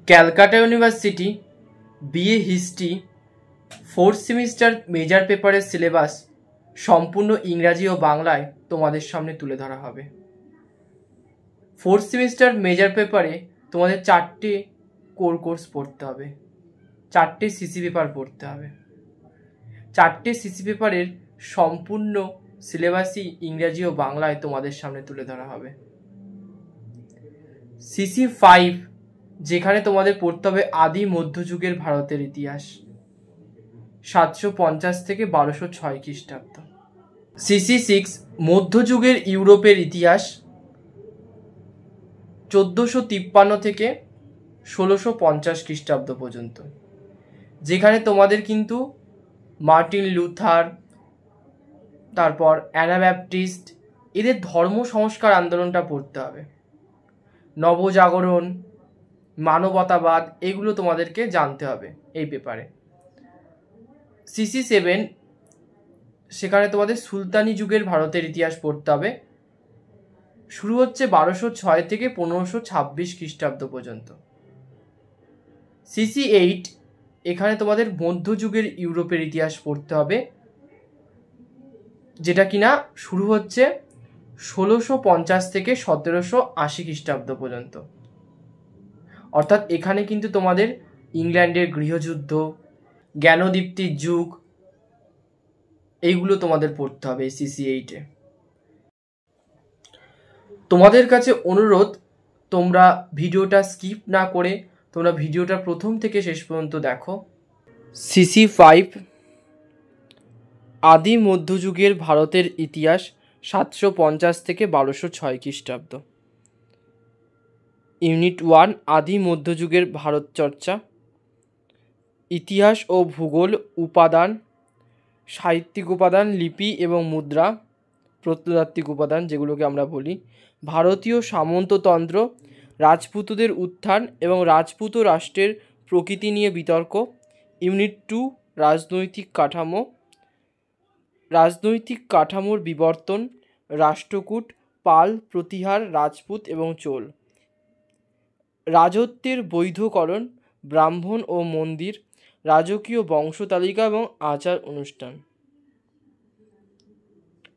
Calcutta university BA history 4th semester major পেপারের syllabus সম্পূর্ণ ইংরাজি ও বাংলায় তোমাদের সামনে তুলে ধরা হবে। 4th সেমিস্টার মেজর পেপারে তোমাদের 4টে কোর কোর্স পড়তে হবে, 4টে সিসি পেপার পড়তে হবে। 4টে সিসি পেপারের সম্পূর্ণ সিলেবাসই ইংরাজি ও বাংলায় তোমাদের সামনে তুলে ধরা হবে। সিসি 5 যেখানে তোমাদের পড়তে হবে আদি মধ্যযুগের ভারতের ইতিহাস 750 থেকে 1206 খ্রিস্টাব্দ। সিসি 6 মধ্যযুগের ইউরোপের ইতিহাস 1453 থেকে 1650 খ্রিস্টাব্দ পর্যন্ত, যেখানে তোমাদের কিন্তু মার্টিন লুথার, তারপর অ্যানাব্যাপটিস্ট, এদের ধর্ম সংস্কার আন্দোলনটা পড়তে হবে। নবজাগরণ, মানবতাবাদ, এগুলো তোমাদেরকে জানতে হবে এই পেপারে। সিসি 7 সেখানে তোমাদের সুলতানি যুগের ভারতের ইতিহাস পড়তে হবে, শুরু হচ্ছে 1206 থেকে 1526 খ্রিস্টাব্দ পর্যন্ত। সিসি 8 এখানে তোমাদের মধ্যযুগের ইউরোপের ইতিহাস পড়তে হবে, যেটা কিনা শুরু হচ্ছে 1650 থেকে 1780 খ্রিস্টাব্দ পর্যন্ত। অর্থাৎ এখানে কিন্তু তোমাদের ইংল্যান্ডের গৃহযুদ্ধ, জ্ঞানদীপ্তির যুগ, এইগুলো তোমাদের পড়তে হবে এই সিসি 8-এ। তোমাদের কাছে অনুরোধ, তোমরা ভিডিওটা স্কিপ না করে তোমরা ভিডিওটা প্রথম থেকে শেষ পর্যন্ত দেখো। সিসি 5 আদি মধ্যযুগের ভারতের ইতিহাস 750 থেকে 1206 খ্রিস্টাব্দ। ইউনিট 1 আদি মধ্যযুগের ভারত চর্চা, ইতিহাস ও ভূগোল, উপাদান, সাহিত্যিক উপাদান, লিপি এবং মুদ্রা, প্রত্নতাত্ত্বিক উপাদান যেগুলোকে আমরা বলি, ভারতীয় সামন্ততন্ত্র, রাজপুতদের উত্থান এবং রাজপুত রাষ্ট্রের প্রকৃতি নিয়ে বিতর্ক। ইউনিট 2 রাজনৈতিক কাঠামো, রাজনৈতিক কাঠামোর বিবর্তন, রাষ্ট্রকূট, পাল, প্রতিহার, রাজপুত এবং চোল, রাজত্বের বৈধকরণ, ব্রাহ্মণ ও মন্দির, রাজকীয় বংশতালিকা এবং আচার অনুষ্ঠান,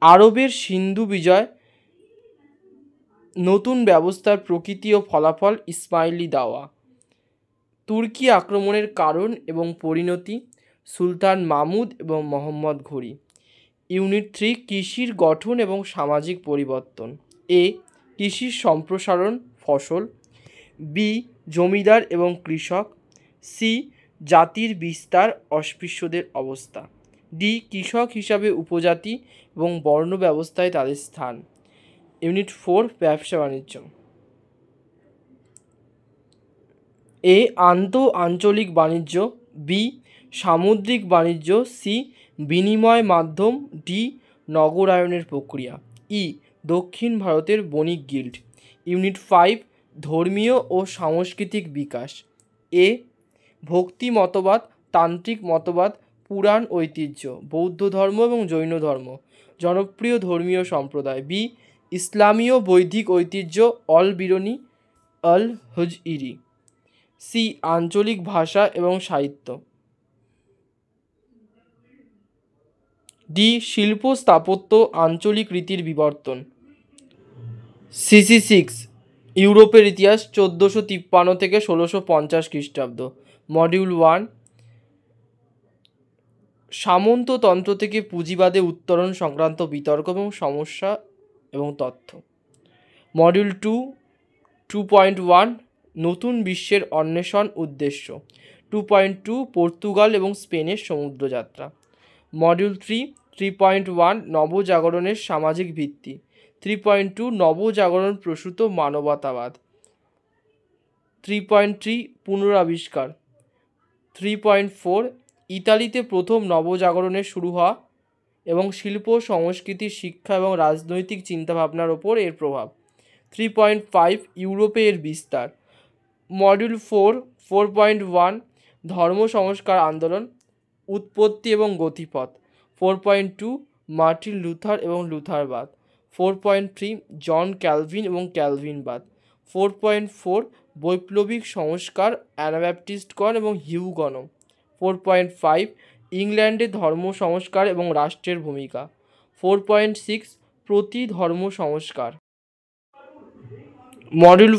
আরবের সিন্ধু বিজয়, নতুন ব্যবস্থার প্রকৃতি ও ফলাফল, ইসমাইলি দাওয়া, তুর্কি আক্রমণের কারণ এবং পরিণতি, সুলতান মাহমুদ এবং মোহাম্মদ ঘুরি। ইউনিট 3 কৃষির গঠন এবং সামাজিক পরিবর্তন, এ কৃষির সম্প্রসারণ, ফসল, বি জমিদার এবং কৃষক, সি জাতির বিস্তার, অস্পৃশ্যদের অবস্থা, ডি কৃষক হিসাবে উপজাতি এবং বর্ণ ব্যবস্থায় তাদের স্থান। ইউনিট 4 ব্যবসা বাণিজ্য, এ আন্তঃআঞ্চলিক বাণিজ্য, বি সামুদ্রিক বাণিজ্য, সি বিনিময় মাধ্যম, ডি নগরায়নের প্রক্রিয়া, ই দক্ষিণ ভারতের বণিক গিল্ড। ইউনিট 5 ধর্মীয় ও সাংস্কৃতিক বিকাশ, এ ভক্তি মতবাদ, তান্ত্রিক মতবাদ, পুরাণ ঐতিহ্য, বৌদ্ধ ধর্ম এবং জৈন ধর্ম, জনপ্রিয় ধর্মীয় সম্প্রদায়, বি ইসলামীয় বৈদিক ঐতিহ্য, অল বিরনি, আল হুজইরি, সি আঞ্চলিক ভাষা এবং সাহিত্য, ডি শিল্প স্থাপত্য, আঞ্চলিক রীতির বিবর্তন। সিসি 6 ইউরোপের ইতিহাস 1453 থেকে 1650 খ্রিস্টাব্দ। মডিউল 1 সামন্ততন্ত্র থেকে পুঁজিবাদে উত্তরণ সংক্রান্ত বিতর্ক এবং সমস্যা এবং তথ্য। মডিউল 2 2.1 নতুন বিশ্বের অন্বেষণ উদ্দেশ্য। 2.2 পর্তুগাল এবং স্পেনের সমুদ্রযাত্রা। মডিউল 3 3.1 নবজাগরণের সামাজিক ভিত্তি। 3.2 নবজাগরণ প্রসূত মানবতাবাদ। 3.3 পুনরাবিষ্কার। 3.4 ইতালিতে প্রথম নবজাগরণের শুরু হওয়া এবং শিল্প, সংস্কৃতি, শিক্ষা এবং রাজনৈতিক চিন্তাভাবনার ওপর এর প্রভাব। 3.5 ইউরোপে এর বিস্তার। মডিউল 4 4.1 ধর্ম সংস্কার আন্দোলন, উৎপত্তি এবং গতিপথ। 4.2 মার্টিন লুথার এবং লুথারবাদ। 4.3 জন ক্যালভিন এবং ক্যালভিনবাদ। 4.4 বৈপ্লবিক সংস্কার অ্যানাব্যাপ্টিস্টগণ এবং হিউগণ। 4.5 ইংল্যান্ডে ধর্ম সংস্কার এবং রাষ্ট্রের ভূমিকা। 4.6 প্রতি ধর্ম সংস্কার। মডিউল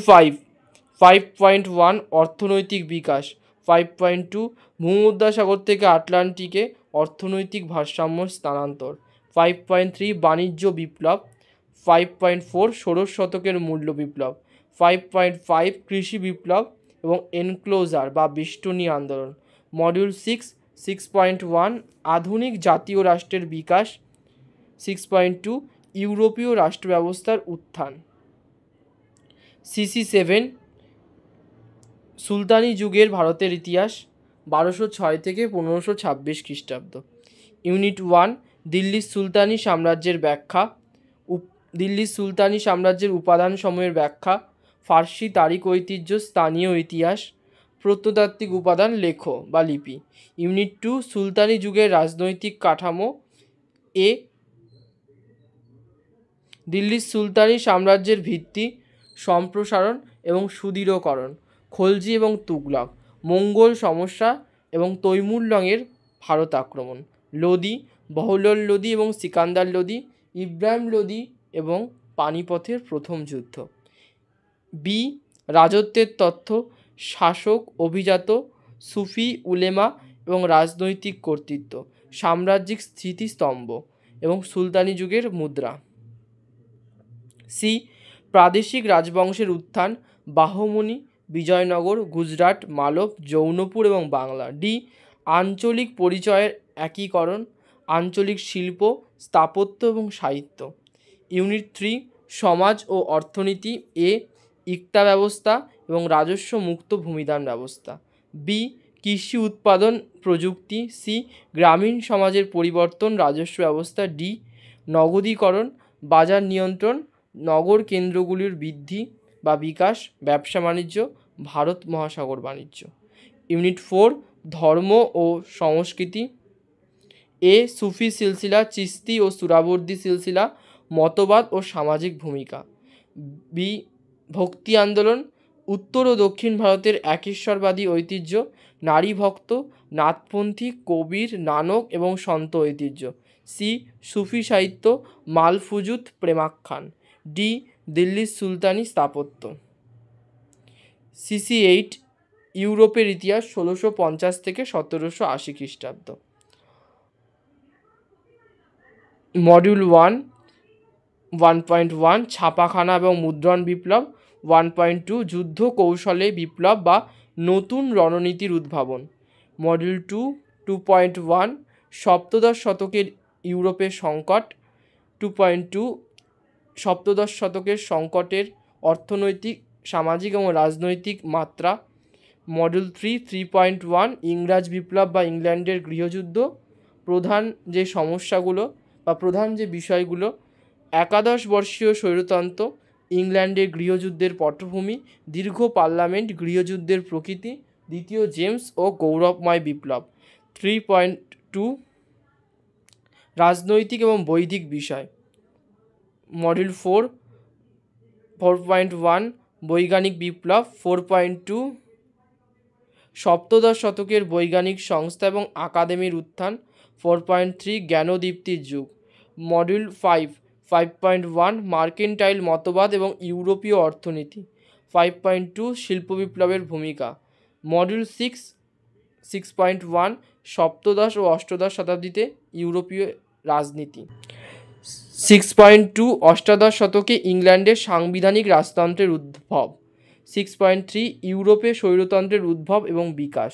5.1 অর্থনৈতিক বিকাশ। 5.2 ভূমধ্যসাগর থেকে আটলান্টিকে অর্থনৈতিক ভারসাম্য স্থানান্তর। 5.3 বাণিজ্য বিপ্লব। 5.4 ষোড়শ শতকের মূল্য বিপ্লব। 5.5 কৃষি বিপ্লব এবং এনক্লোজার বা বেষ্টনী আন্দোলন। মডিউল 6.1 আধুনিক জাতীয় রাষ্ট্রের বিকাশ। 6.2 ইউরোপীয় রাষ্ট্র ব্যবস্থার উত্থান। CC7 সুলতানি যুগের ভারতের ইতিহাস 1206 থেকে 1526 খ্রিস্টাব্দ। ইউনিট 1 দিল্লির সুলতানি সাম্রাজ্যের ব্যাখ্যা। দিল্লির সুলতানি সাম্রাজ্যের উপাদানসমূহের ব্যাখ্যা, ফার্সি তারিখ ঐতিহ্য, স্থানীয় ইতিহাস, প্রত্নতাত্ত্বিক উপাদান, লেখ বা লিপি। ইউনিট 2 সুলতানি যুগের রাজনৈতিক কাঠামো। এ দিল্লির সুলতানি সাম্রাজ্যের ভিত্তি, সম্প্রসারণ এবং সুদৃঢ়করণ, খলজি এবং তুগলক, মঙ্গল সমস্যা এবং তৈমুরলংয়ের ভারত আক্রমণ, লোদি, বহলোল লোদি এবং সিকান্দার লোদি, ইব্রাহিম লোদি এবং পানিপথের প্রথম যুদ্ধ। বি রাজত্বের তথ্য, শাসক, অভিজাত, সুফি, উলেমা এবং রাজনৈতিক কর্তৃত্ব, সাম্রাজ্যিক স্মৃতিস্তম্ভ এবং সুলতানি যুগের মুদ্রা। সি প্রাদেশিক রাজবংশের উত্থান, বাহমনি, বিজয়নগর, গুজরাট, মালব, জৌনপুর এবং বাংলা। ডি আঞ্চলিক পরিচয়ের একীকরণ, আঞ্চলিক শিল্প, স্থাপত্য এবং সাহিত্য। ইউনিট 3 সমাজ ও অর্থনীতি। এ ইক্তা ব্যবস্থা এবং রাজস্ব মুক্ত ভূমিদান ব্যবস্থা। বি কৃষি উৎপাদন প্রযুক্তি। সি গ্রামীণ সমাজের পরিবর্তন, রাজস্ব ব্যবস্থা। ডি নগদীকরণ, বাজার নিয়ন্ত্রণ, নগর কেন্দ্রগুলির বৃদ্ধি বা বিকাশ, ব্যবসা বাণিজ্য, ভারত মহাসাগর বাণিজ্য। ইউনিট 4 ধর্ম ও সংস্কৃতি। এ সুফি সিলসিলা, চিস্তি ও সুরাবর্দী সিলসিলা, মতবাদ ও সামাজিক ভূমিকা। বি ভক্তি আন্দোলন, উত্তর ও দক্ষিণ ভারতের একেশ্বরবাদী ঐতিহ্য, নারী ভক্ত, নাথপন্থী, কবির, নানক এবং সন্ত ঐতিহ্য। সি সুফি সাহিত্য, মালফুজুত, প্রেমাখ্যান। ডি দিল্লির সুলতানি স্থাপত্য। CC8 ইউরোপের ইতিহাস 1650 থেকে 1780 খ্রিস্টাব্দ। মডিউল 1 ছাপাখানা এবং মুদ্রণ বিপ্লব। 1.2 যুদ্ধ কৌশলে বিপ্লব বা নতুন রণনীতির উদ্ভাবন। মডিউল 2.1 সপ্তদশ শতকের ইউরোপের সংকট। 2.2 সপ্তদশ শতকের সংকটের অর্থনৈতিক, সামাজিক এবং রাজনৈতিক মাত্রা। মডিউল 3.1 ইংরাজ বিপ্লব বা ইংল্যান্ডের গৃহযুদ্ধ। প্রধান যে সমস্যাগুলো বা প্রধান যে বিষয়গুলো: একাদশ বর্ষীয় স্বৈরতন্ত্র, ইংল্যান্ডের গৃহযুদ্ধের পটভূমি, দীর্ঘ পার্লামেন্ট, গৃহযুদ্ধের প্রকৃতি, দ্বিতীয় জেমস ও গৌরবময় বিপ্লব। 3.2 রাজনৈতিক এবং বৈদিক বিষয়। মডিউল 4.1 বৈজ্ঞানিক বিপ্লব। 4.2 সপ্তদশ শতকের বৈজ্ঞানিক সংস্থা এবং আকাদেমির উত্থান। 4.3 জ্ঞানদীপ্তির যুগ। মডিউল 5.1 মার্কেন্টাইল মতবাদ এবং ইউরোপীয় অর্থনীতি। 5.2 শিল্প বিপ্লবের ভূমিকা। মডিউল 6.1 সপ্তদশ ও অষ্টাদশ শতাব্দীতে ইউরোপীয় রাজনীতি। 6.2 অষ্টাদশ শতকে ইংল্যান্ডের সাংবিধানিক রাজতন্ত্রের উদ্ভব। 6.3 ইউরোপে স্বৈরতন্ত্রের উদ্ভব এবং বিকাশ।